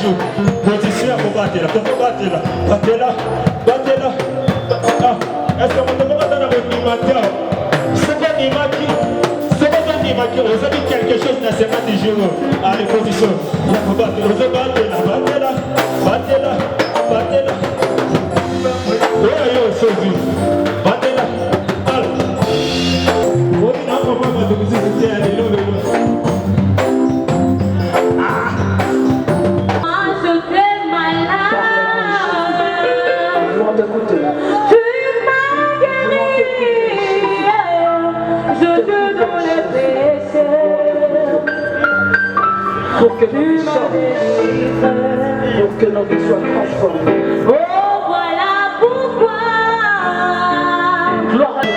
joue. Position pour battre là. Comment battre là? Battre là. Battre là. Est-ce que vous devez dans votre animateur? C'est pas animateur. C'est pas animateur. Vous avez quelque chose dans ce match du jour. Allez, position. Il faut battre. Vous devez battre là. Battre là. Battre là. Battre là. Oui, yo, Sophie. Battre là. Allez. Vous n'avez pas besoin de vous hésiter à aller là. Pour que nos vies sortent, pour que nos vies soient transformées. Oh, voilà pourquoi. Gloire à Dieu.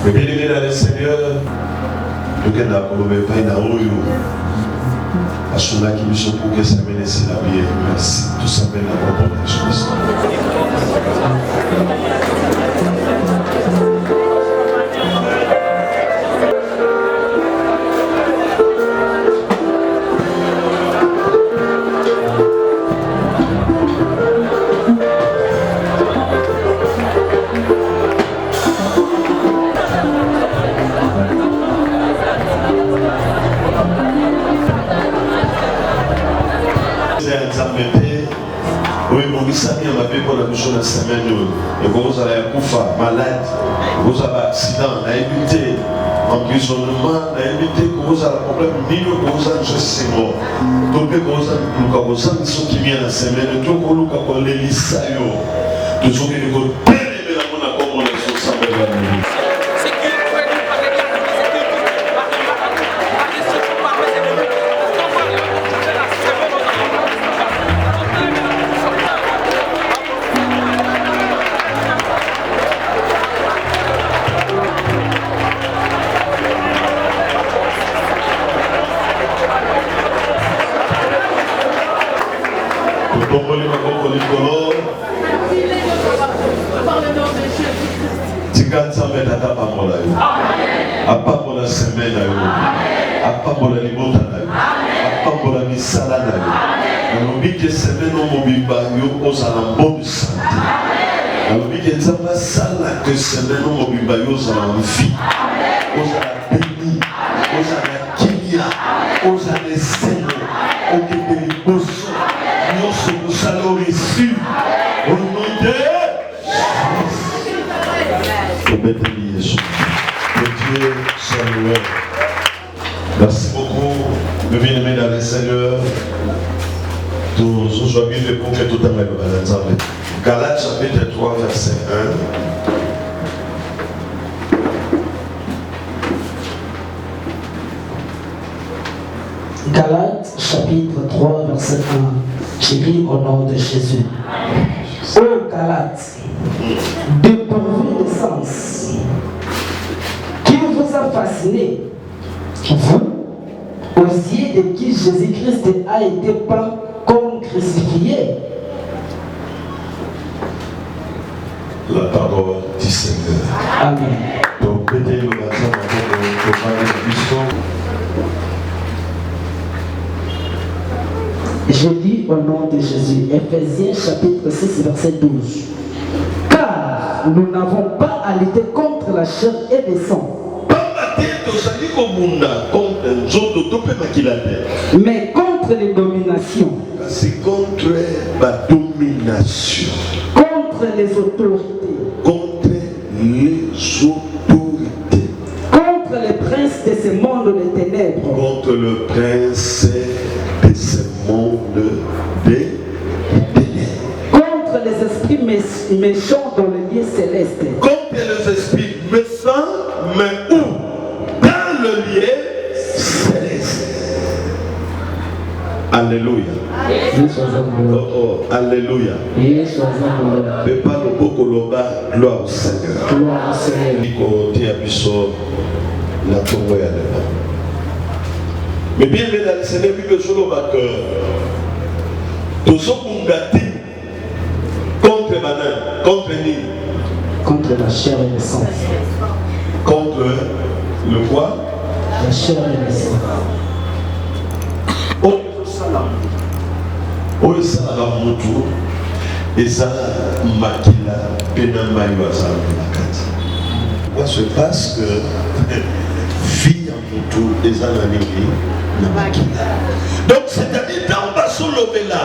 Mais bien aimé dans le Seigneur, nous avons pas une rouille. À ce moment-là, qui nous sont pour que ça mène ici la vie. Merci. Tout ça mène la bonne chose. La semaine et vous avez un coup malade, vous avez un accident, vous avez évité emprisonnement, vous avez évité que vous avez un problème, vous avez un geste mort. Donc, vous avez un geste qui vient la semaine, tout le monde a les lissailles, tout ce qui est bien aimé dans mon accord, on est sur ça. tika nzambe tata pambola yo apambola semaine na yo apambola libota na yo apambola misala na yo nalobi ke semaine omobimba yo ozala bonne santé nalobi ke nzambe asala ke semaine omobimba yo ozala vie ozala béni ozala kimia ozala esengo okende liboso nyonso kosala reçu au nom de Jésus. Que Dieu soit loué. Merci beaucoup, mes bien-aimés dans le Seigneur. Nous sommes bien pour que tout le monde soit Galates chapitre 3, verset 1. Galates chapitre 3, verset 1. J'écris au nom de Jésus. Ô Galates, dépourvu de sens, qui vous a fasciné, vous, aux yeux de qui Jésus-Christ a été peint comme crucifié. La parole du Seigneur. Amen. Donc, mettez le matin avant de parler de l'histoire. Je lis au nom de Jésus, Ephésiens chapitre 6, verset 12. Car nous n'avons pas à lutter contre la chair et le sang, mais contre les dominations, c'est contre la domination, contre les autorités, contre les autorités, contre les princes de ce monde des ténèbres, contre le prince de ce monde des ténèbres, contre les esprits méchants dans les lieux célestes, contre les esprits méchants, mais où? Dans le lieu céleste. Alléluia. Oh, oh, alléluia. Mais pas le beau coloba, gloire au Seigneur. Gloire au Seigneur. Mais bien, mesdames et messieurs, vu que je le vois que tous ceux qui ont gâté contre Manan, contre Ni, contre la chair et le sang. contre le quoi? La chair et le sang. Oyo salaka mutu eza makila pena mai bazala na kati. Moi je pense que vie en mutu eza na nini na makila. Donc c'est-à-dire dans basolobela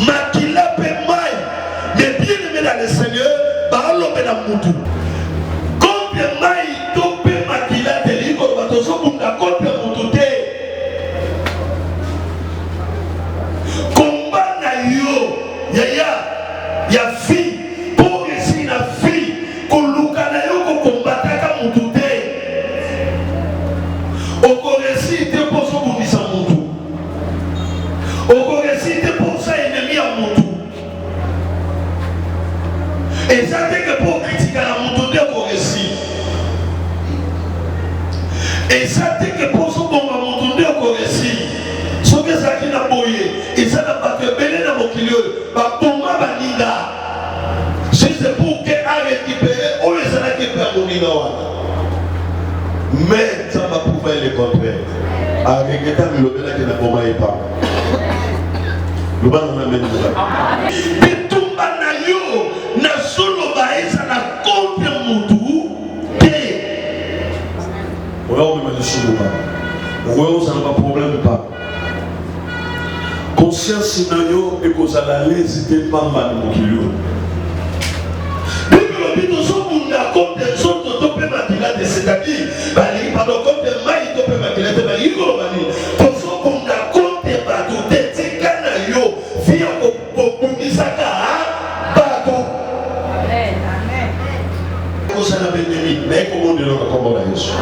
makila pe mai mais bien aimé dans le Seigneur balobela mutu. Combien mai to pe makila de liko batozo bunda contre mutu te. Ya fille pour réussir la fille koluka na yo ko kombataka mutu te oko réussir te pour so bundisa mutu oko réussir te pour ça ennemi ya mutu et ça te que pour critiquer la mutu te ko réussir et ça te que pour so bomba mutu te ko réussir so que ça qui na boye et ça na pas que belé na mokilio ba bomba baninga. C'est pour qu'elle a récupéré, on les a récupérés. Mais ça va pouvoir le contraire. Avec les temps, le bénin qui n'a pas pas. Le ban on a mené ça. Et tout banayo na solo baïsa na contre mutu. On va on met le solo ba. On va pas problème pas. Conscience nayo et qu'on a la l'hésiter pas mal mon kilo. C'est-à-dire, pardon, comme des mailles de peu maquillées, des mailles de maquillées, pour ce qu'on a compté, bateau, des ticanayo, via au Misaka, bateau. Amen. Comment ça n'a pas été mais comment on dit le comment on a reçu?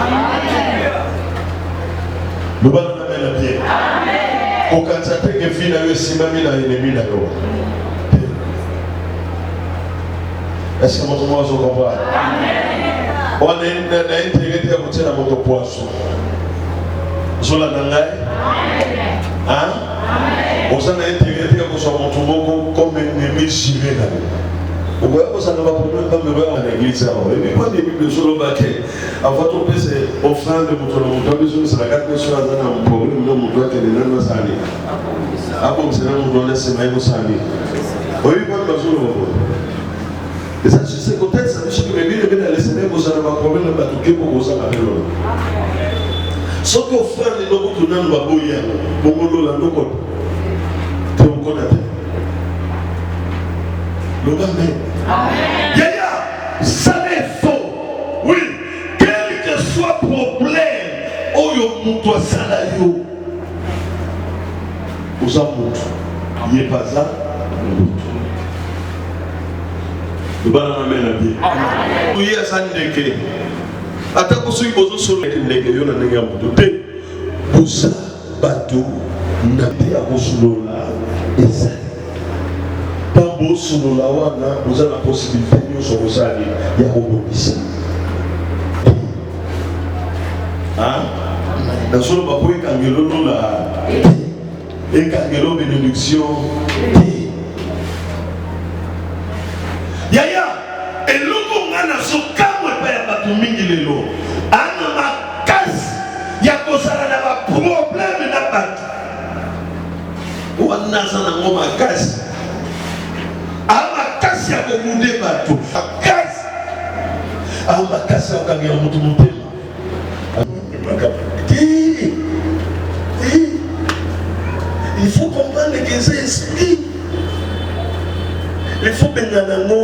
Nous allons amener la pierre. Au Kansate, que finalement, si mamie n'a ennemi d'accord. Est-ce que votre mot se comprend? On a intégré à côté de votre poisson. Zola Nangai? Hein? On a intégré à côté de votre mot comme un ennemi giré. Ouais, ça ne va pas me à l'église. Et puis, quand les Bibles sont le baquet, avant ton père, c'est offrande de mon besoin, c'est la 4 personnes à un problème, non, mon doigt, qui est dans le salé. Ah bon, c'est là mon doigt, c'est même au salé. Oui, pas le besoin. Et ça, c'est côté, ça veut dire que mes Bibles, les Seigneurs, vous avez un problème, de batuquer pour vous en faire. Sauf que offrande, ils n'ont pas tout le monde, pour mon là, nous, tu me connais. Le Amen. Yaya, ça n'est faux. Oui, quel que soit problème, oh yo mouto salayo. Vous en mouto. Il n'est pas ça. Le bon Amen a dit. Oui, ça n'est que. Attends, pour ceux qui posent sur le nègre, il y a un nègre mouto. Pour ça, bateau, n'a pas à vous et ça. Tambo solo la wana vous avez la possibilité de sur vos alliés il y a rebondissement. Hein? Dans ce moment où il y a une bénédiction. Yaya, et l'autre on a ce camp et pas y a pas tout mingi les lots. Ana ma casse, y a quoi ça n'a pas problème n'a pas. Ou on a ça n'a pas ma casse. Amakasi ya komunde bato amakasi ya kokangira mutu motema il faut comprendre que c'est esprit il faut bengana ngo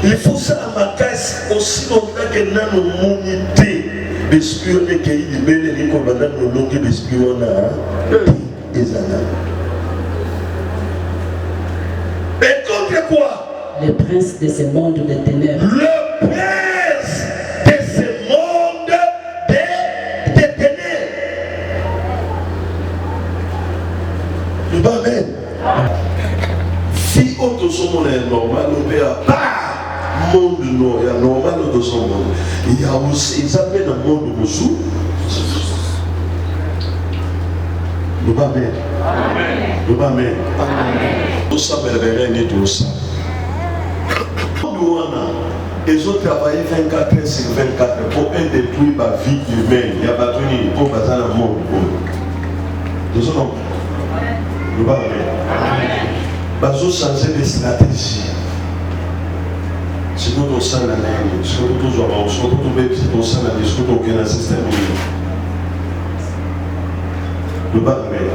il faut ça amakasi aussi longtemps que nano monité espionner que il belle ni ko banda no longi espiona ezana. Et contre quoi? Le prince de ce monde de ténèbres. Le prince de ce monde de ténèbres. Le Amen. Si autre monde est normal, on peut pas monde non, il y a normal de son monde. Il y a aussi, ils appellent le monde de sous. Le Amen. Le Amen. Tout ça, mais tout ça. Ils ont travaillé 24 heures sur 24 pour détruire la vie humaine. Il y a pas de pour passer dans le monde. Nous sommes. Le Amen. Ils ont changé de stratégie. Si nous sommes dans la ligne, si nous sommes dans la ligne, si nous sommes dans la ligne, si nous sommes dans le système. Le Amen.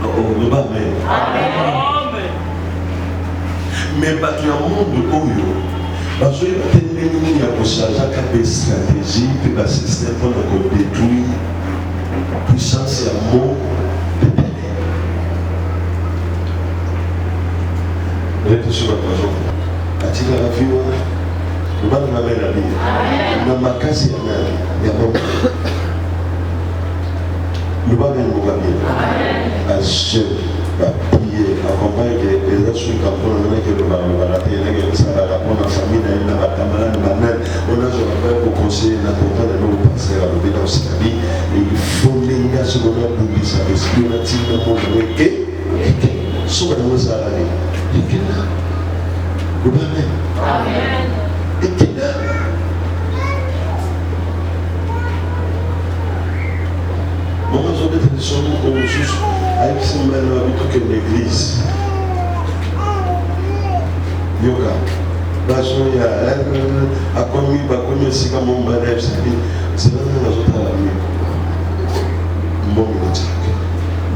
Le Amen. Mais il y a un monde où parce qu'il y a des stratégies, puis un système pour détruire la puissance et l'amour de Dieu. Vous êtes sur votre raison. A-t-il la vie? Le bas de ma mère a dit, dans ma case, il y a un homme. Le bas de mon gamin, à ce prier, accompagner les autres qui ont été le baraté, les salades, la famille, la camarade, on a joué pour conseiller l'important de nos passer à l'obéissance de la vie. Il faut les gars sur le monde d'oubli ça, l'esprit natif de mon et sur le monde salarié. Et qu'il a. Le Amen. Et qu'il a. Moi, je vais te dire qu'on juge avec ce même habitude que l'église. Yoga. Parce qu'il y a commis aussi comme mon barrage, c'est là que nous avons la nuit. Bon,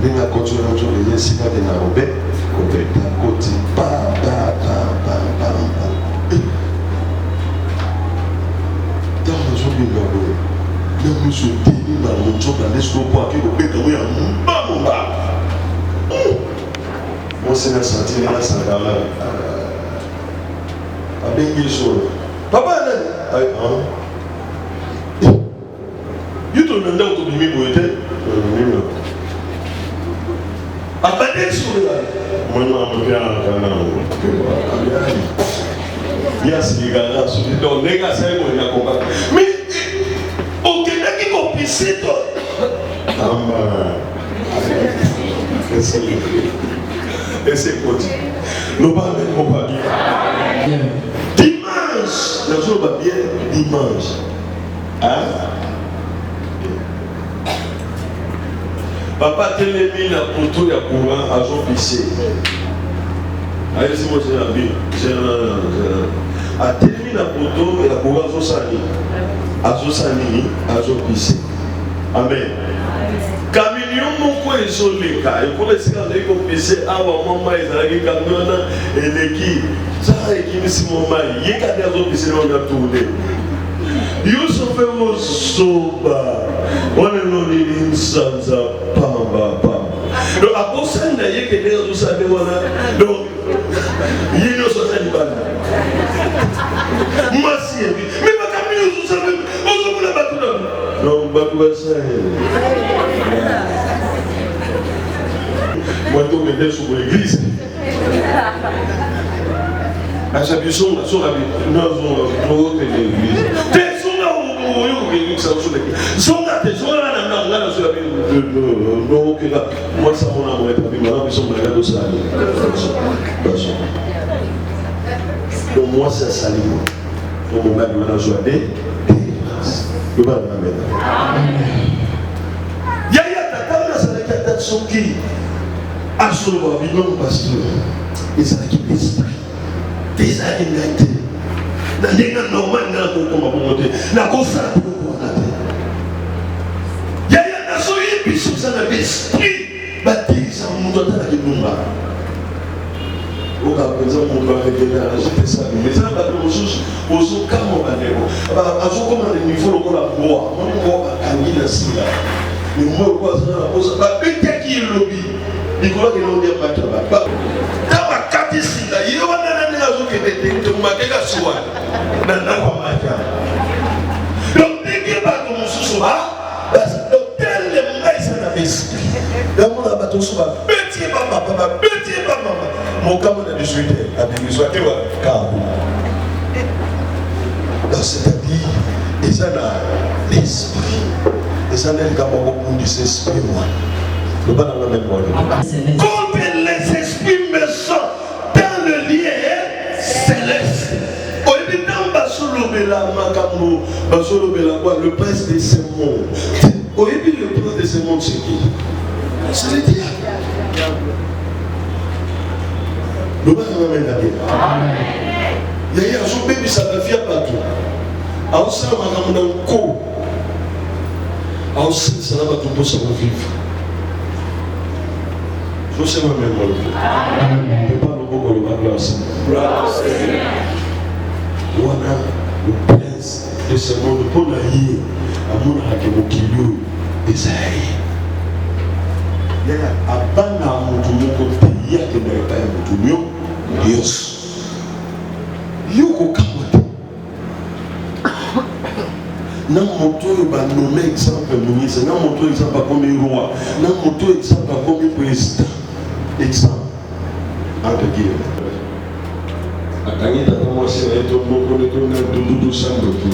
nous avons continué à jouer les incidents de Narobé, côté dans la zone de Narobé. Nous sommes tenus dans le monde dans l'espoir pour qu'il y ait un bon moi, c'est la santé, la santé. A bien sûr. Papa, you don't know how to be me with it. A bien sûr. Moi, je suis bien. Yes, you got that. So you don't make us say what you are. Mais qui complice toi. Et c'est quoi? Dimanche, le jour va bien, dimanche. Hein? Papa Télémi na poto ya courant à Jean Pissé. Allez, c'est moi j'ai la vie. A Télémi na poto ya courant à Zosani. À Zosani, à Jean Pissé. Amen. Camion moko ezoleka ekolesika ndeko pese awa mama ezalaki camion eleki ça ekimisi mama yeka ndazo pese na tourner Youssouf Mosoba on est noni nsanza pamba pamba donc abosanda yeke ndazo sabe wana donc yino sotani bana masi mais ba camion zo sabe ozo bula batuna donc batu basa moi je vais sur l'église. À chaque jour, nous avons l'église. Moi, c'est ça. Donc, mon mari m'a joué. Soki asolo bino pasteur ezalaki l'esprit ezalaki ngate na ndenga normal na kokoma bongote na kosala biloko wana te yaya nazoyi biso sana l'esprit batirisa moto atalaki numba okapenza moto akekenda ajete sabi mais eza bato mosusu ozokama bandeko azokoma na niveau lokola mboa moni mboa bakangi na sila mais moi quoi ça la pose ba peut-être qu'il lobby Nicolas qui n'ont pas de tabac dans ma carte ici là il y a un nana zo qui était de makeka soa nana kwa maka donc dès ba comme soa donc tel le mais ça na esprit donc on a bateau soa petit papa mon camo de 18 à 18 car c'est-à-dire et ça là l'esprit et ça n'est qu'à mon esprit moi. Le bas dans la même voie. Quand les esprits me sont dans le lien céleste. Au début dans Basolo Bela Makambo, Basolo Bela quoi, le prince de ce monde. Au début le prince de ce monde c'est qui? C'est le diable. Le bas dans la même voie. Il y a un jour bébé ça va faire partout. Alors ça va dans le co. Alors ça va tout pour ça vivre. Je sais moi-même moi. Je ne pas le beau le grâce. Voilà le prince de ce monde pour l'aïe. Amour à qui mon kilo Esaïe. Il y a un ban à mon tour côté. Il y a que n'est pas un tour. Dios. Yoko kamote. Non, mon tour va nommer exemple ministre. Non, mon tour exemple comme roi. Non, mon tour exemple comme président. Exemple. Entre guillemets. Akangi tata mwasi na eto moko ne to na dundu sango to.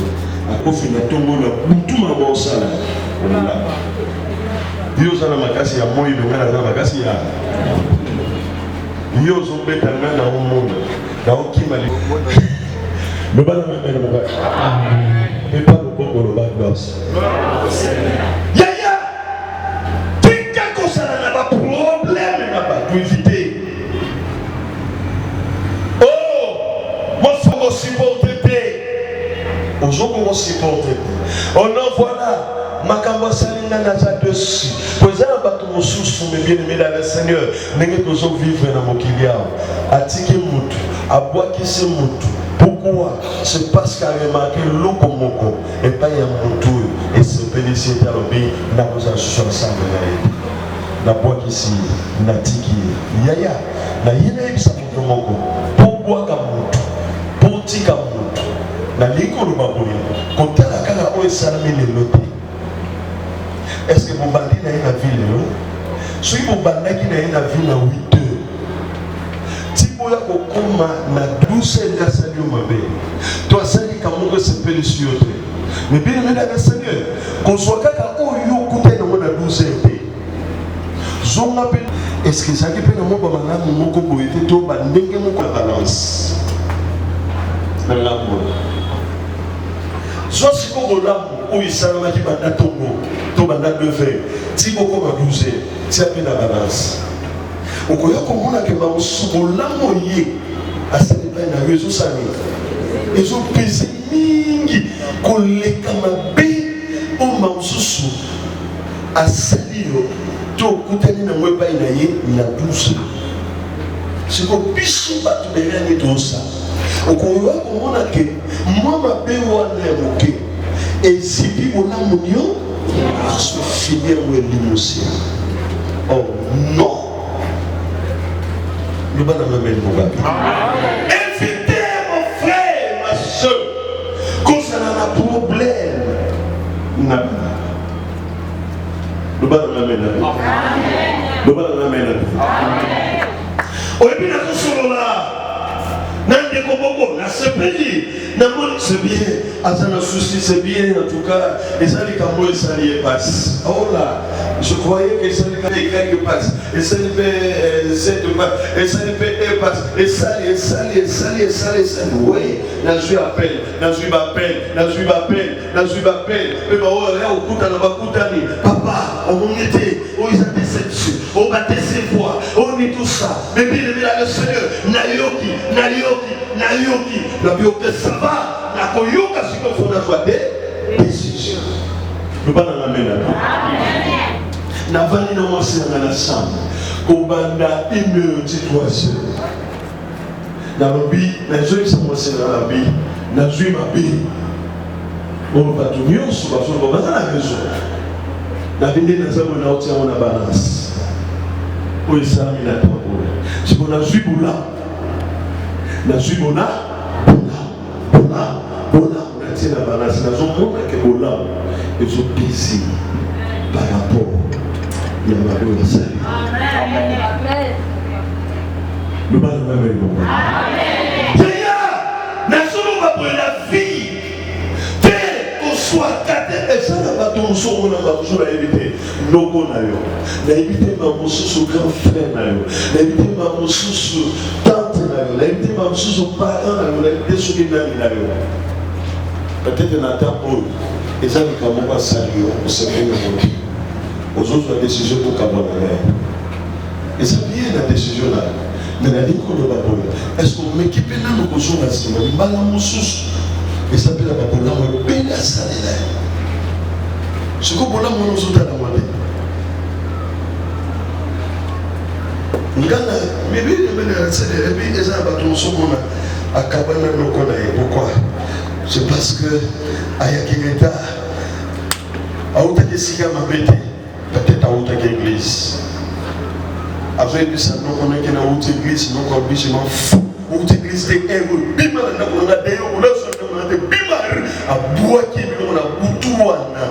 Akofi na tongo na butu mabo sala. Dio sana makasi ya moyo ngana na makasi ya. Dio zo beta ngana umuntu. Na okimali. Mbana mbana mbana. Mais pas le bon pour le bas d'os. Yaya! Tika kosala na ba problème na ba to éviter. Oh! Moi faut supporter. Aujourd'hui on supporter. On en voilà. Makambo salinga na za dessus. Posera bato mosusu me bien aimé dans le Seigneur. Nenge tozo vivre na mokili yao. Atiki mutu, abwakisi mutu. Pourquoi? C'est parce qu'il a remarqué l'eau moko et pas un moutou et se féliciter à l'obé n'a pas associé ensemble n'a pas ici n'a tiki yaya n'a yéné ça pour moko pour boire comme moutou pour tika moutou n'a l'école babouille quand tu as la cara où est salami les lotés est-ce que mon bandit n'a une ville si mon bandit n'a une ville à 8 heures Tiboya kokoma na 12 ya salio mabe. Toi sali kamongo sepeli siote. Mais bien aimé dans le Seigneur, qu'on soit kaka oyo koute na mona 12 épée. Zonga pe Est-ce que ça qui peut nous faire mal mon moko pour éviter tout bandenge moko balance na ngambo soit si ko la ou isalama ki banda tongo to banda lever ti boko ba 12 ti appelle la balance okoya ko mona ke ba musubo la moye asali pa na réseau sami ezo pesi mingi koleka mabe o maususu asali yo to kutani na mwe pa na ye na 12 c'est ko biso ba to derrière to ça okoya ko mona ke mama be wana moke ezipi ona munio se finir ou limousine. Oh non. Nous allons nous mettre mon gars. Invitez mon frère, ma soeur, quand ça a un problème. Nous allons nous mettre. Nous allons nous mettre. Au début, nous sommes là. C'est bien, Azana souci, c'est bien en tout cas. Et ça, les camots, et ça, les passe. Oh là, je croyais que ça, les grecs passent. Et ça, les passe. Et ça, les passe. Et ça, les ça. Oui, la joue appelle. Et bah, oh là, au coup, on va coûter. Papa, on était, oh, ils ont déception. On va ses voix. On est tout ça. Mais bien, le Seigneur, Nayoki. La biote ça va. La koyoka si qu'on fait soit des décisions. Nous pas dans la main là. Na vani na mwasi na la chambre. Kobanda 1h 3 heures. Na lobi, na joie ça mwasi na la bi, na joie ma bi. On va tout mieux sur parce qu'on va dans la maison. Na vindi na zabo na otia na balance. Pour ça il a pas pour. Si on a joie boula. Na joie bona. On tient la balance, nous avons montré que Bola est au plaisir par rapport à la salut. Amen. Nous allons nous mettre. Seigneur, nous sommes pour la vie. Qu'on soit cadet, et ça n'a pas ton son, on n'a pas besoin d'éviter. Nous connaissons. D'éviter ma sous grand frère, d'éviter ma sous tante, d'éviter ma sous parent, d'éviter ce qui n'a pas. Peut-être dans ta peau, et ça nous avons pas salué, on s'est fait le monde. Aux autres, la décision pour Cameroun. Et ça vient la décision là. Mais la ligne qu'on doit pas. Est-ce qu'on m'équipe là, nous posons la cible, nous balons sous. Et ça peut la papoula, on peut la salle là. Ce qu'on peut là, on nous a demandé. Ngana, mais bien, et puis, les abattements sont à Cabana, nous connaissons. Pourquoi? C'est parce que Ayakireta, à Outaki Sika Mabete, peut-être à Outaki Église. Avec ça, nous connaissons dans Outaki Église, nous connaissons Outaki Église de héros. Bima, nous avons des héros, nous avons des Bima, à Bouaki, nous avons Boutouana,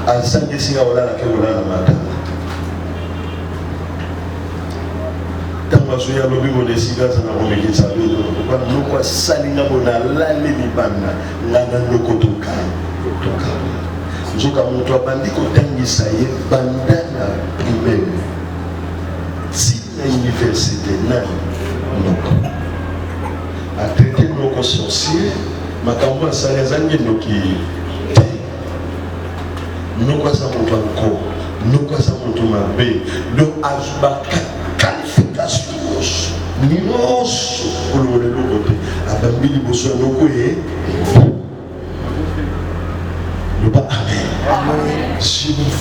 à Sangue Sika Ola, qui est là, madame. Parce qu'il y a lobby mon décision, ça n'a pas été salué. Nous quoi salinga bona la libana, la dans le kotoka. Nous avons montré bandi kotangi saye bandana même. Si l'université n'a donc a traité nos sorciers, ma campagne ça les années nous qui nous quoi ça montre encore, nous quoi ça montre ma bé, donc ajbaka qualification. Nimos pour le côté. Abambili bosso no koye. Le pas amen. Si vous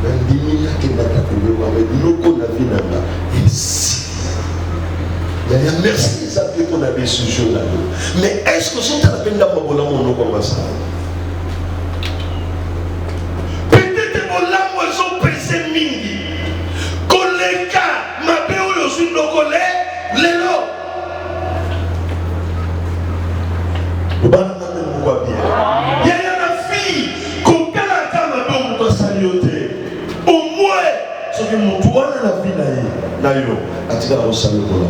bandimina qui n'a pas pu voir avec nous qu'on a vu là-bas. Ici. Il y a merci ça fait qu'on a des sujets là. Mais est-ce que c'est à la peine d'avoir bon amour comme ça? Peut-être bon amour ils ont pensé mingi. Koleka Lelo. Il y a une fille qu'on peut la caméra pour saluer. Au moins, ce que nous devons la vie naïo, atira au salut pour la.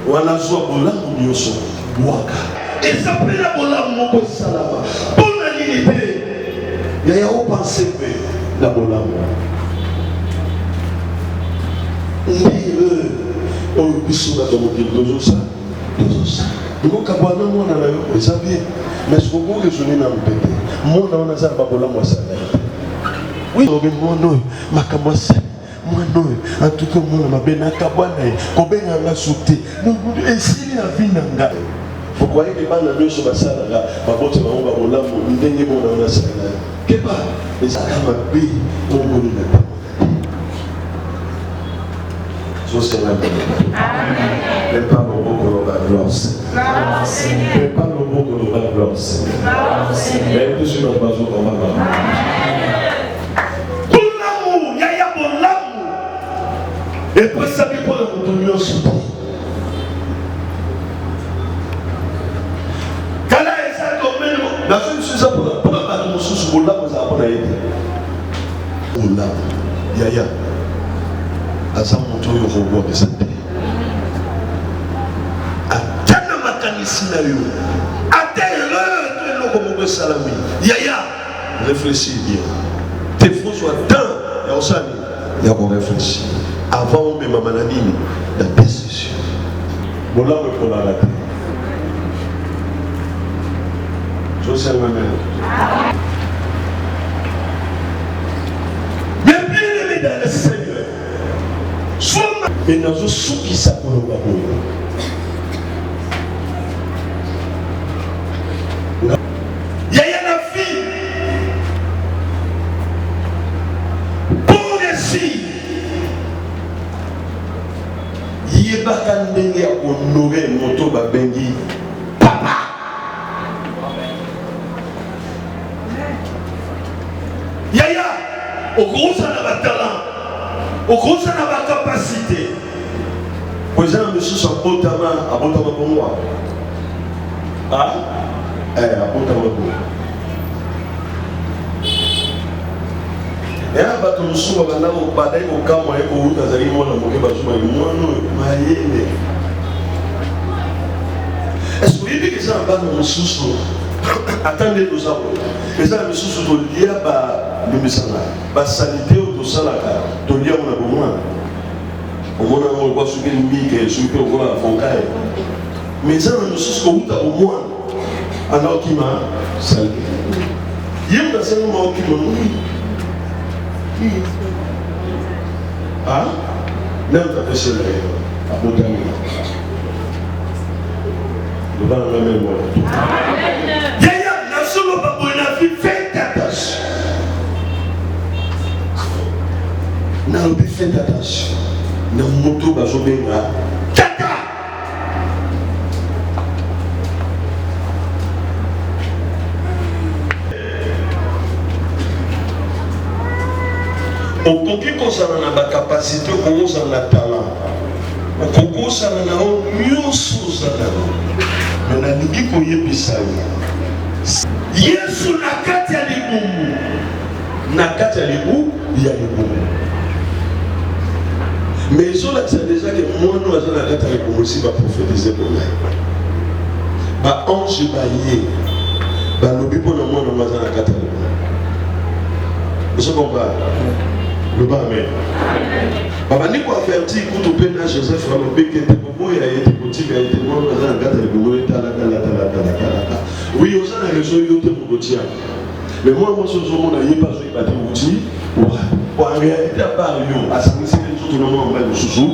Voilà joie pour la mounioso, boaka. Et ça peut la pour la moko salama. Pour la limiter, il y a une pensée la pour la. on puisse dans mon pays de ça. Donc, à boire, non, on a eu des habits. Mais ce qu'on veut raisonner dans le pays, moi, on a ça, pas pour la moi, ça. Oui, moi, non, ma camosse. Moi non, en tout cas moi ma benakabana, combien on a sauté. Donc et s'il y a vie nanga. Vous croyez que pas la nuit sur la salle là, ma botte ma on va voler mon dernier bon dans la salle. Que pas les ça m'a payé on ne le pas. Je sais la amen. Mais pas le bon qu'on va gloire. Mais pas le bon qu'on va gloire. Mais tout sur notre base on va gloire. Et puis ça veut pas le retourner au souper. Quand là, il s'est tombé, la chose c'est pour la battre mon sous pour là, vous avez pas aidé. Pour là, yaya, à ça mon tour, il faut voir des santé. À quel mécanisme à tel heure, tu es comme un salami. Yaya, réfléchis bien. Tes faux soient dans, et on s'en est, il y a qu'on réfléchit. Avant même ma maladie, la décision. Bon là, on peut la rater. Je sais moi-même. Mais bien aimé dans le Seigneur, soit et dans un sou qui s'appelle le babou. Il y a la fille. Pour réussir. Yeba ndenge honorer moto babengi papa. Yaya, au gros ça n'a pas de talent, au gros ça n'a pas de capacité. Vous avez monsieur son abotama pour moi. Ah, abotama pour moi. Et un bateau de souvent, on a badé au cas où on a eu mon amour, est-ce que vous voyez que ça va dans mon sous-sol? Attendez nous avons. Et ça, le sous-sol, il y a le message. La sanité au dos, ça, on a besoin. On a besoin de mic, sur le on a foncaille. Mais ça, le sous-sol, au moins, alors qu'il m'a salué. Il y a un certain moment qui m'a dit. Ah, non, tu as fait cela à Botany. Nous allons la même mort. Yaya, la solo babouina fi fait attache. N'a pas fait attache. N'a moto bazobenga. Tata. Okoki kozala na capacité kozala na talent. Okoki kozala na nyonso ozala. Mais nalingi koyebisa yo. Yesu na kati ya libumu. Na kati ya libumu ya libumu. Mais ils ont déjà que moi nous avons la kati ya libumu aussi va prophétiser pour moi. Ba ange ba yé. Ba lobi pour le monde nous avons la kati ya libumu. Vous comprenez? Le bas, amen. Papa, ni quoi faire petit coup de peine à Joseph, le bec était beau, il a été petit, il a été bon, il a été bon, il a été oui, on a raison, il a été bon. Mais moi, je suis un homme qui n'a pas joué à des outils. Pour en réalité, à part Lyon, à Saint-Michel, tout le monde va le sous-sous,